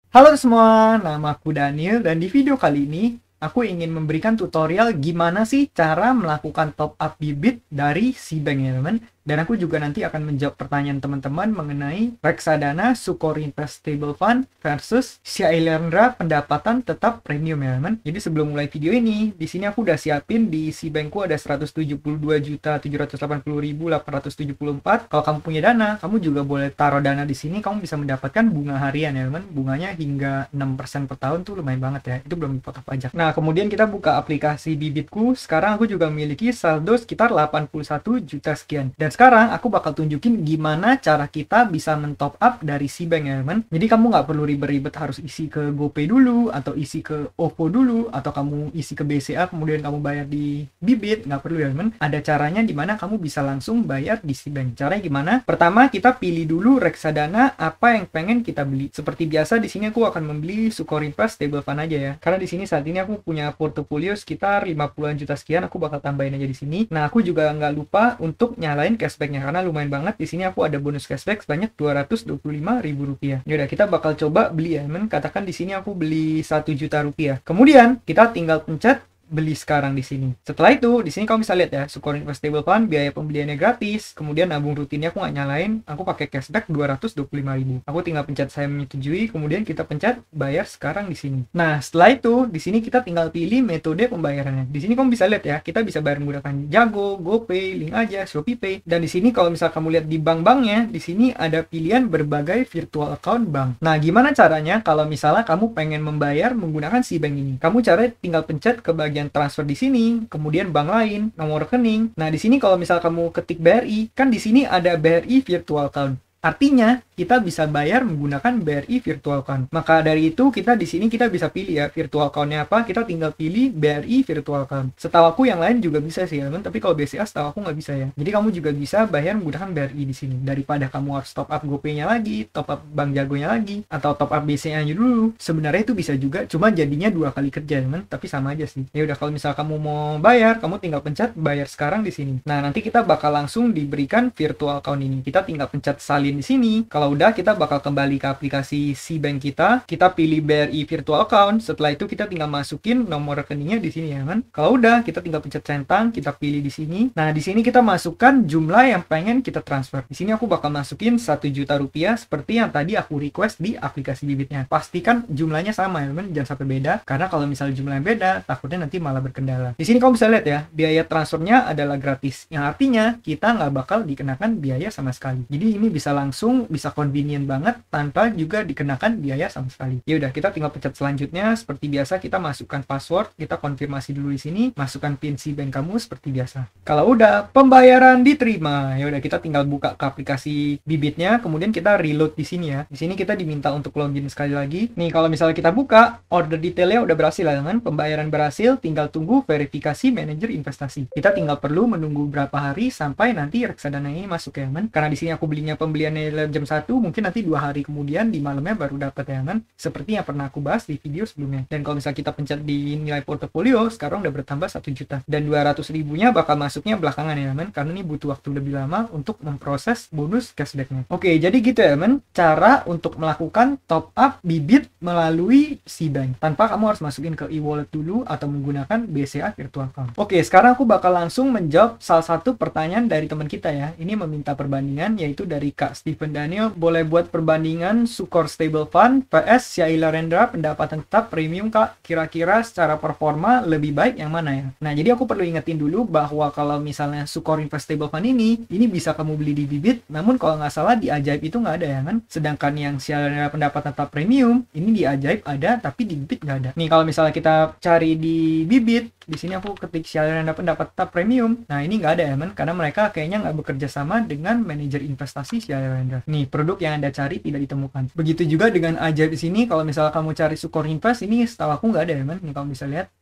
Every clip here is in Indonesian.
Halo semua, nama aku Daniel dan di video kali ini aku ingin memberikan tutorial gimana sih cara melakukan top up bibit dari Cbank ya teman. Dan aku juga nanti akan menjawab pertanyaan teman-teman mengenai reksadana Sukor Invest Stable Fund versus Syailendra pendapatan tetap premium ya teman. Jadi sebelum mulai video ini, di sini aku udah siapin di Cbankku ada 172.780.874. Kalau kamu punya dana, kamu juga boleh taruh dana di sini, kamu bisa mendapatkan bunga harian ya teman. Bunganya hingga 6% per tahun tuh lumayan banget ya. Itu belum dipotong pajak. Nah, kemudian kita buka aplikasi bibitku. Sekarang aku juga memiliki saldo sekitar 81 juta sekian. Dan sekarang aku bakal tunjukin gimana cara kita bisa mentop up dari Cbank ya teman. Jadi kamu nggak perlu ribet-ribet harus isi ke GoPay dulu, atau isi ke OVO dulu, atau kamu isi ke BCA kemudian kamu bayar di bibit. Nggak perlu ya teman. Ada caranya dimana kamu bisa langsung bayar di Cbank. Caranya gimana? Pertama, kita pilih dulu reksadana apa yang pengen kita beli. Seperti biasa di sini aku akan membeli Sukor Invest Stable Fund aja ya. Karena di sini saat ini aku punya portofolio sekitar 50-an juta sekian, aku bakal tambahin aja di sini. Nah, aku juga nggak lupa untuk nyalain cashbacknya karena lumayan banget. Di sini aku ada bonus cashback sebanyak Rp225.000. Yaudah, kita bakal coba beli ya, men. Katakan di sini aku beli 1 juta rupiah. Kemudian kita tinggal pencet beli sekarang di sini. Setelah itu, di sini kamu bisa lihat ya, Sukor Investable Fund, biaya pembeliannya gratis, kemudian nabung rutinnya aku nggak nyalain, aku pakai cashback 225.000. Aku tinggal pencet saya menyetujui, kemudian kita pencet bayar sekarang di sini. Nah, setelah itu, di sini kita tinggal pilih metode pembayarannya. Di sini kamu bisa lihat ya, kita bisa bayar menggunakan Jago, GoPay, Link Aja, ShopeePay, dan di sini kalau misal kamu lihat di bank-banknya, di sini ada pilihan berbagai virtual account bank. Nah, gimana caranya kalau misalnya kamu pengen membayar menggunakan Cbank ini? Kamu caranya tinggal pencet ke bagian transfer di sini, kemudian bank lain, nomor rekening. Nah, di sini kalau misal kamu ketik BRI, kan di sini ada BRI virtual account. Artinya, kita bisa bayar menggunakan BRI virtual account. Maka dari itu, kita di sini kita bisa pilih ya, virtual account-nya apa, kita tinggal pilih BRI virtual account. Setahu aku yang lain juga bisa sih, teman, tapi kalau BCA setahu aku nggak bisa ya. Jadi kamu juga bisa bayar menggunakan BRI di sini. Daripada kamu harus top up GoPay-nya lagi, top up Bank Jagonya lagi, atau top up BCA-nya dulu. Sebenarnya itu bisa juga, cuma jadinya 2 kali kerja, teman, tapi sama aja sih. Ya udah, kalau misal kamu mau bayar, kamu tinggal pencet bayar sekarang di sini. Nah, nanti kita bakal langsung diberikan virtual account ini. Kita tinggal pencet salin di sini. Kalau udah, kita bakal kembali ke aplikasi Cbank kita pilih BRI virtual account. Setelah itu kita tinggal masukin nomor rekeningnya di sini ya kan. Kalau udah, kita tinggal pencet centang, kita pilih di sini. Nah, di sini kita masukkan jumlah yang pengen kita transfer. Di sini aku bakal masukin 1 juta rupiah seperti yang tadi aku request di aplikasi bibitnya. Pastikan jumlahnya sama ya teman, jangan sampai beda. Karena kalau misalnya jumlahnya beda, takutnya nanti malah berkendala. Di sini kamu bisa lihat ya, biaya transfernya adalah gratis. Yang artinya kita nggak bakal dikenakan biaya sama sekali. Jadi ini bisa langsung, bisa convenient banget tanpa juga dikenakan biaya sama sekali. Ya udah, kita tinggal pencet selanjutnya. Seperti biasa kita masukkan password, kita konfirmasi dulu di sini, masukkan PIN Cbank kamu seperti biasa. Kalau udah, pembayaran diterima. Ya udah, kita tinggal buka ke aplikasi bibitnya, kemudian kita reload di sini ya. Di sini kita diminta untuk login sekali lagi. Nih, kalau misalnya kita buka, order detailnya udah berhasil ya kan? Pembayaran berhasil, tinggal tunggu verifikasi manajer investasi. Kita tinggal perlu menunggu berapa hari sampai nanti reksadana ini masuk ya kan? Karena di sini aku belinya pembeliannya jam 1, mungkin nanti 2 hari kemudian di malamnya baru dapat ya kan, seperti yang pernah aku bahas di video sebelumnya. Dan kalau misalnya kita pencet di nilai portofolio, sekarang udah bertambah 1 juta, dan 200 ribunya bakal masuknya belakangan ya kan, karena ini butuh waktu lebih lama untuk memproses bonus cashbacknya. Oke, jadi gitu ya men, cara untuk melakukan top up bibit melalui Cbank tanpa kamu harus masukin ke e-wallet dulu atau menggunakan BCA virtual account. Oke, sekarang aku bakal langsung menjawab salah satu pertanyaan dari teman kita ya. Ini meminta perbandingan, yaitu dari Kak Stephen Daniel. Boleh buat perbandingan Sukor Stable Fund vs Syailendra pendapatan tetap premium Kak. Kira-kira secara performa lebih baik yang mana ya? Nah, jadi aku perlu ingetin dulu bahwa kalau misalnya Sukor Invest Stable Fund ini bisa kamu beli di bibit, namun kalau nggak salah di Ajaib itu nggak ada ya kan? Sedangkan yang Syailendra pendapatan tetap premium, ini di Ajaib ada, tapi di bibit nggak ada. Nih, kalau misalnya kita cari di bibit, di sini aku ketik Syailendra pendapat tetap premium. Nah, ini nggak ada ya men, karena mereka kayaknya nggak bekerja sama dengan manajer investasi Syailendra. Nih, produk yang Anda cari tidak ditemukan. Begitu juga dengan Ajaib di sini, kalau misalnya kamu cari Sukor Invest, ini setahu aku nggak ada ya men. Nih, kamu bisa lihat.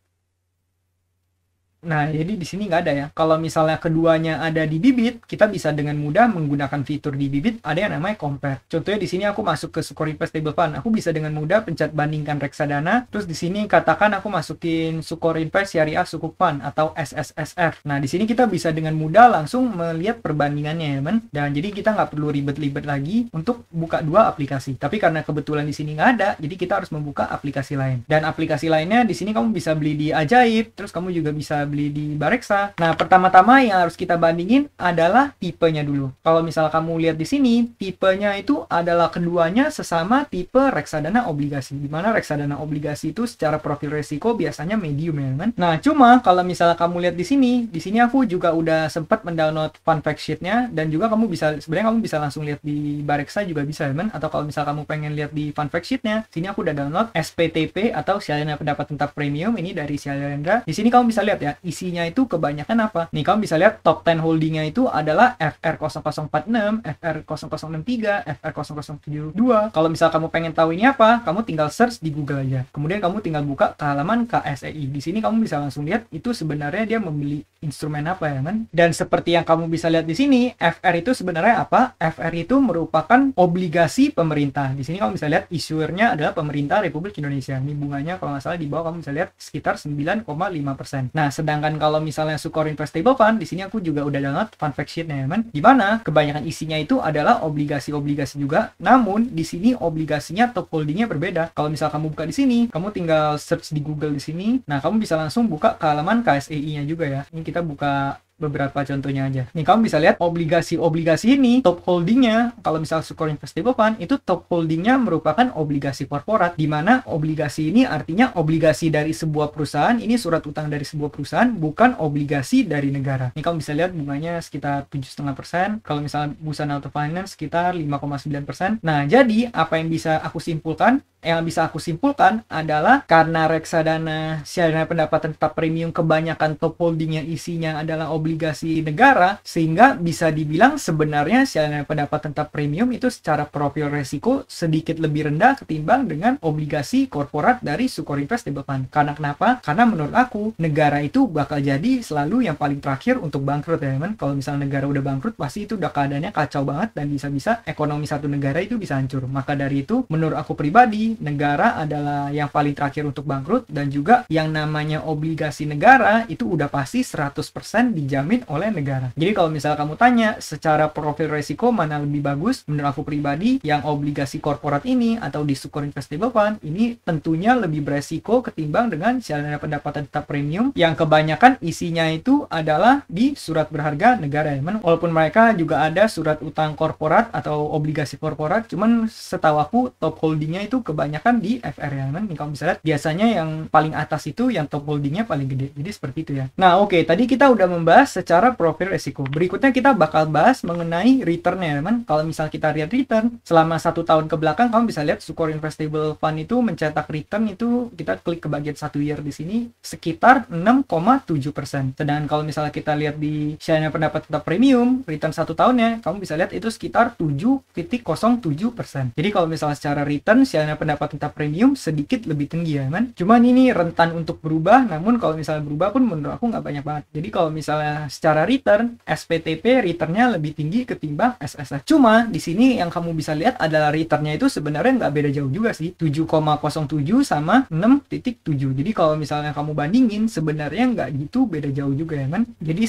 Nah, jadi di sini nggak ada ya. Kalau misalnya keduanya ada di Bybit, kita bisa dengan mudah menggunakan fitur di Bybit ada yang namanya compare. Contohnya di sini aku masuk ke Sukor Invest Stable Fund, aku bisa dengan mudah pencet bandingkan reksadana, terus di sini katakan aku masukin Sukor Invest Syariah Sukuk Fund atau SSSF. Nah, di sini kita bisa dengan mudah langsung melihat perbandingannya ya, teman. Dan jadi kita nggak perlu ribet-ribet lagi untuk buka dua aplikasi. Tapi karena kebetulan di sini nggak ada, jadi kita harus membuka aplikasi lain. Dan aplikasi lainnya di sini kamu bisa beli di Ajaib, terus kamu juga bisa beli di Bareksa. Nah, pertama-tama yang harus kita bandingin adalah tipenya dulu. Kalau misal kamu lihat di sini, tipenya itu adalah keduanya sesama tipe reksadana obligasi. Di mana reksadana obligasi itu secara profil resiko biasanya medium ya, kan? Nah, cuma kalau misalnya kamu lihat di sini aku juga udah sempat mendownload fun fact sheet-nya, dan juga kamu bisa, sebenarnya kamu bisa langsung lihat di Bareksa juga bisa ya, kan? Atau kalau misal kamu pengen lihat di fun fact sheet-nya, sini aku udah download SPTP atau Salinan Pendapat Tetap Premium, ini dari Shalendra. Di sini kamu bisa lihat ya, isinya itu kebanyakan apa? Nih, kamu bisa lihat top 10 holdingnya itu adalah FR0046, FR0063, FR0072. Kalau misal kamu pengen tahu ini apa, kamu tinggal search di Google aja. Kemudian kamu tinggal buka ke halaman KSEI. Di sini kamu bisa langsung lihat itu sebenarnya dia membeli instrumen apa ya, kan? Dan seperti yang kamu bisa lihat di sini, FR itu sebenarnya apa? FR itu merupakan obligasi pemerintah. Di sini kamu bisa lihat issuernya adalah pemerintah Republik Indonesia. Ini bunganya kalau nggak salah di bawah kamu bisa lihat sekitar 9,5%. Nah, sedangkan kalau misalnya Sukor Invest Stable Fund, di sini aku juga udah download fun fact sheet-nya, kan? Di mana kebanyakan isinya itu adalah obligasi-obligasi juga, namun di sini obligasinya top holdingnya berbeda. Kalau misal kamu buka di sini, kamu tinggal search di Google di sini. Nah, kamu bisa langsung buka ke halaman KSEI-nya juga ya. Ini kita buka beberapa contohnya aja. Nih, kamu bisa lihat obligasi-obligasi ini top holdingnya, kalau misal Sukor Invest Stable Fund itu top holdingnya merupakan obligasi korporat, di mana obligasi ini artinya obligasi dari sebuah perusahaan, ini surat utang dari sebuah perusahaan, bukan obligasi dari negara. Nih, kamu bisa lihat bunganya sekitar 7,5%, kalau misal Busana Auto Finance sekitar 5,9%. Nah, jadi apa yang bisa aku simpulkan? Yang bisa aku simpulkan adalah karena reksadana Salinan Pendapatan Tetap Premium kebanyakan top holdingnya isinya adalah obligasi negara, sehingga bisa dibilang sebenarnya Salinan Pendapatan Tetap Premium itu secara profil resiko sedikit lebih rendah ketimbang dengan obligasi korporat dari Sukor Invest Stable Fund. Karena kenapa? Karena menurut aku negara itu bakal jadi selalu yang paling terakhir untuk bangkrut ya, kan? Kalau misalnya negara udah bangkrut, pasti itu udah keadaannya kacau banget dan bisa-bisa ekonomi satu negara itu bisa hancur. Maka dari itu, menurut aku pribadi, negara adalah yang paling terakhir untuk bangkrut, dan juga yang namanya obligasi negara itu udah pasti 100% dijamin oleh negara. Jadi kalau misalnya kamu tanya secara profil resiko mana lebih bagus, menurut aku pribadi yang obligasi korporat ini atau di Sukor Invest Stable Fund ini tentunya lebih beresiko ketimbang dengan Salinan Pendapatan Tetap Premium yang kebanyakan isinya itu adalah di surat berharga negara ya. Walaupun mereka juga ada surat utang korporat atau obligasi korporat, cuman setahu aku top holdingnya itu kebanyakan di FR ya, kan? Nih, kamu bisa lihat biasanya yang paling atas itu yang top holdingnya paling gede. Jadi seperti itu ya. Nah, oke, tadi kita udah membahas secara profil resiko. Berikutnya kita bakal bahas mengenai return-nya, kan? Kalau misal kita lihat return selama 1 tahun ke belakang, kamu bisa lihat Sukor Investable Fund itu mencetak return itu, kita klik ke bagian 1 year di sini sekitar 6,7%. Sedangkan kalau misalnya kita lihat di Salinan Pendapat Tetap Premium, return 1 tahunnya, kamu bisa lihat itu sekitar 7,07%. Jadi kalau misalnya secara return Salinan Pendapat Tetap Premium sedikit lebih tinggi ya, kan? Cuman ini rentan untuk berubah, namun kalau misalnya berubah pun menurut aku nggak banyak banget. Jadi kalau misalnya secara return, SPTP returnnya lebih tinggi ketimbang SSF. Cuma di sini yang kamu bisa lihat adalah returnnya itu sebenarnya nggak beda jauh juga sih, 7,07 sama 6,7. Jadi kalau misalnya kamu bandingin sebenarnya nggak gitu beda jauh juga ya, kan? Jadi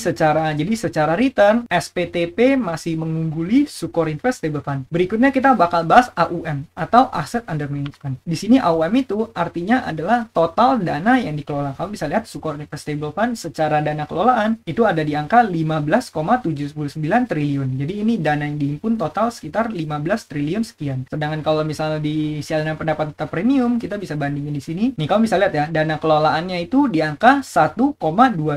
secara return SPTP masih mengungguli Sukor Invest Stable Fund. Berikutnya kita bakal bahas AUM atau Asset Under Management. Di sini AUM itu artinya adalah total dana yang dikelola. Kamu bisa lihat Sukor Invest Stable Fund secara dana kelolaan itu ada di angka 15,79 triliun. Jadi ini dana yang dihimpun total sekitar 15 triliun sekian. Sedangkan kalau misalnya di Salinan Pendapat Tetap Premium, kita bisa bandingin di sini. Nih, kamu bisa lihat ya, dana kelolaannya itu di angka 1,2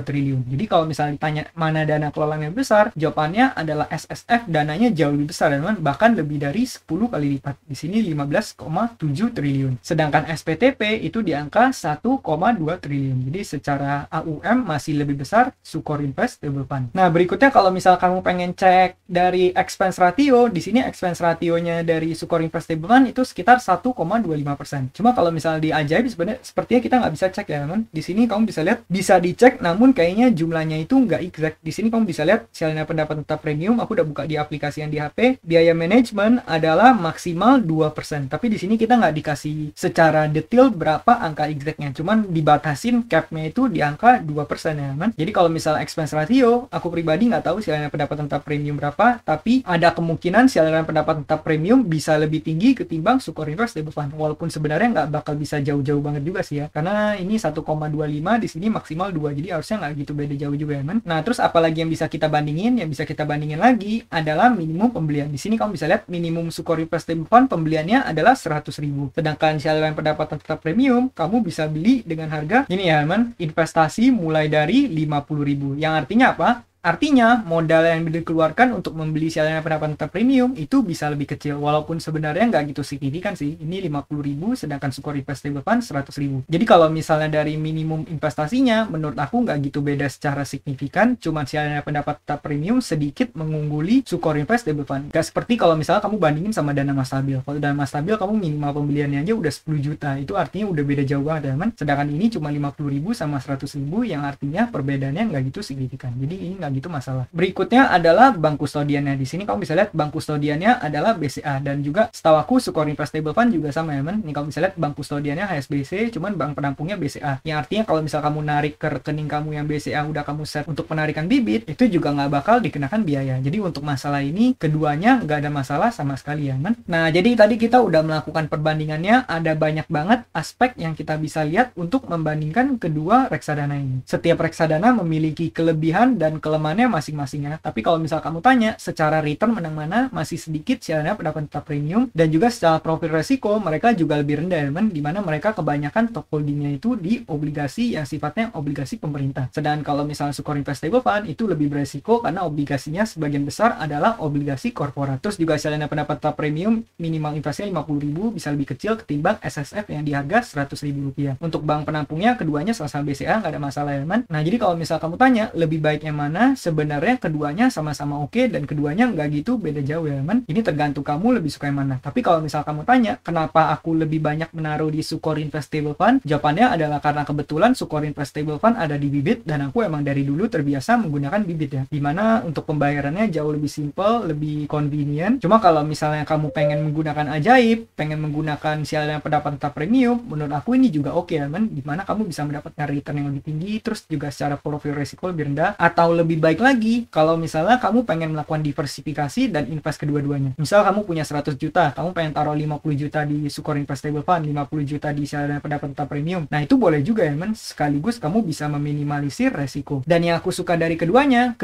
triliun. Jadi kalau misalnya ditanya mana dana kelolaannya besar, jawabannya adalah SSF, dananya jauh lebih besar, bahkan lebih dari 10 kali lipat. Di sini 15,7 triliun. Sedangkan SPTP itu di angka 1,2 triliun. Jadi secara AUM masih lebih besar Sukor Invest Invest Stable Fund. Nah, berikutnya kalau misal kamu pengen cek dari expense ratio, di sini expense rationya dari Sukor Invest Stable Fund itu sekitar 1,25%. Cuma kalau misal di Ajaib sebenarnya sepertinya kita nggak bisa cek ya, teman. Di sini kamu bisa lihat, bisa dicek, namun kayaknya jumlahnya itu nggak exact. Di sini kamu bisa lihat saldo pendapat tetap premium, aku udah buka di aplikasi yang di HP, biaya manajemen adalah maksimal 2%. Tapi di sini kita nggak dikasih secara detail berapa angka exactnya, cuman dibatasin capnya itu di angka 2% ya, teman. Jadi kalau misal expense ratio, aku pribadi nggak tahu saldo pendapat tetap premium berapa, tapi ada kemungkinan saldo pendapat tetap premium bisa lebih tinggi ketimbang Sukor Invest Stable Fund. Walaupun sebenarnya nggak bakal bisa jauh-jauh banget juga sih ya, karena ini 1,25, di sini maksimal 2, jadi harusnya nggak gitu beda jauh juga ya, man. Nah, terus apalagi yang bisa kita bandingin? Yang bisa kita bandingin lagi adalah minimum pembelian. Di sini kamu bisa lihat minimum Sukor Invest Stable Fund pembeliannya adalah 100.000. Sedangkan saldo pendapatan tetap premium kamu bisa beli dengan harga ini ya, man, investasi mulai dari 50.000. Yang artinya apa? Artinya, modal yang dikeluarkan untuk membeli saldo pendapatan tetap premium itu bisa lebih kecil, walaupun sebenarnya nggak gitu signifikan sih. Ini 50.000, sedangkan Sukor Invest Stable Fund 100.000. Jadi kalau misalnya dari minimum investasinya, menurut aku nggak gitu beda secara signifikan, cuma saldo pendapat tetap premium sedikit mengungguli Sukor Invest Stable Fund. Nggak seperti kalau misalnya kamu bandingin sama Dana Mas Stabil. Kalau Dana Mas Stabil, kamu minimal pembeliannya aja udah 10 juta. Itu artinya udah beda jauh banget, teman. Sedangkan ini cuma 50.000 sama 100.000, yang artinya perbedaannya nggak gitu signifikan. Jadi ini nggak gitu masalah. Berikutnya adalah bank kustodiannya. Di sini kamu bisa lihat bank kustodiannya adalah BCA, dan juga setahu aku Sukor Invest Stable Fund juga sama ya, men. Ini kamu bisa lihat bank kustodiannya HSBC, cuman bank penampungnya BCA. Yang artinya kalau misal kamu narik ke rekening kamu yang BCA udah kamu set untuk penarikan bibit, itu juga nggak bakal dikenakan biaya. Jadi untuk masalah ini keduanya nggak ada masalah sama sekali ya, men. Nah, jadi tadi kita udah melakukan perbandingannya, ada banyak banget aspek yang kita bisa lihat untuk membandingkan kedua reksadana ini. Setiap reksadana memiliki kelebihan dan kelemahannya masing-masingnya. Tapi kalau misal kamu tanya secara return menang mana, masih sedikit saldo pendapat tetap premium, dan juga secara profil resiko mereka juga lebih rendah, teman, di mana mereka kebanyakan top holdingnya itu di obligasi yang sifatnya obligasi pemerintah. Sedangkan kalau misalnya Sukor Invest Stable Fund itu lebih beresiko karena obligasinya sebagian besar adalah obligasi korporat. Terus juga saldo pendapat tetap premium minimal investasinya 50.000, bisa lebih kecil ketimbang SSF yang di harga 100.000 rupiah. Untuk bank penampungnya keduanya sama-sama BCA, nggak ada masalah ya, teman. Nah, jadi kalau misal kamu tanya lebih baik yang mana, sebenarnya keduanya sama-sama oke, dan keduanya nggak gitu beda jauh ya, teman. Ini tergantung kamu lebih suka yang mana. Tapi kalau misal kamu tanya kenapa aku lebih banyak menaruh di Sukor Invest Stable Fund, jawabannya adalah karena kebetulan Sukor Invest Stable Fund ada di Bibit, dan aku emang dari dulu terbiasa menggunakan Bibit ya, dimana untuk pembayarannya jauh lebih simple, lebih convenient. Cuma kalau misalnya kamu pengen menggunakan Ajaib, pengen menggunakan saldo pendapat tetap premium, menurut aku ini juga oke ya, teman, dimana kamu bisa mendapatkan return yang lebih tinggi, terus juga secara profil risiko lebih rendah. Atau lebih baik lagi kalau misalnya kamu pengen melakukan diversifikasi dan invest kedua-duanya. Misal kamu punya 100 juta, kamu pengen taruh 50 juta di Sukor Invest Stable Fund, 50 juta di saldo pendapat tetap premium. Nah, itu boleh juga ya, men. Sekaligus kamu bisa meminimalisir resiko. Dan yang aku suka dari keduanya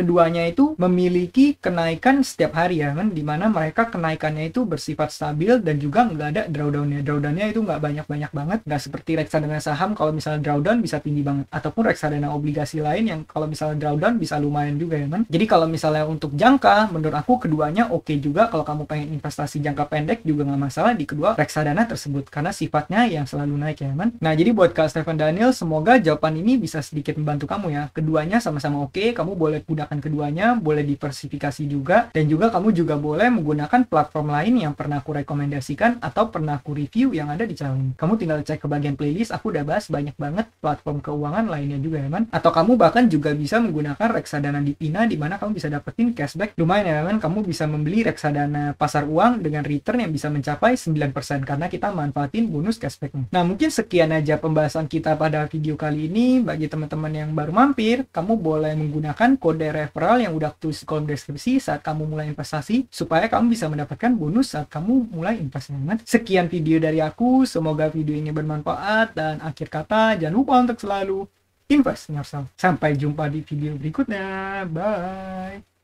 itu memiliki kenaikan setiap hari ya, men, dimana mereka kenaikannya itu bersifat stabil dan juga nggak ada drawdownnya. Drawdownnya itu nggak banyak-banyak banget, nggak seperti reksadana saham kalau misalnya drawdown bisa tinggi banget, ataupun reksadana obligasi lain yang kalau misalnya drawdown bisa lumayan juga ya, men. Jadi kalau misalnya untuk jangka, menurut aku keduanya oke juga. Kalau kamu pengen investasi jangka pendek juga nggak masalah di kedua reksadana tersebut, karena sifatnya yang selalu naik ya, man. Nah, jadi buat Kak Stefan Daniel, semoga jawaban ini bisa sedikit membantu kamu ya. Keduanya sama-sama oke, kamu boleh gunakan keduanya, boleh diversifikasi juga, dan juga kamu juga boleh menggunakan platform lain yang pernah aku rekomendasikan atau pernah aku review yang ada di channel ini. Kamu tinggal cek ke bagian playlist, aku udah bahas banyak banget platform keuangan lainnya juga ya, man. Atau kamu bahkan juga bisa menggunakan reksadana Dipina, di mana kamu bisa dapetin cashback lumayan ya, man. Kamu bisa membeli reksadana pasar uang dengan return yang bisa mencapai 9% karena kita manfaatin bonus cashbacknya. Nah, mungkin sekian aja pembahasan kita pada video kali ini. Bagi teman-teman yang baru mampir, kamu boleh menggunakan kode referral yang udah tulis di kolom deskripsi saat kamu mulai investasi, supaya kamu bisa mendapatkan bonus saat kamu mulai investasi. Sekian video dari aku, semoga video ini bermanfaat, dan akhir kata jangan lupa untuk selalu invest in yourself. Sampai jumpa di video berikutnya. Bye.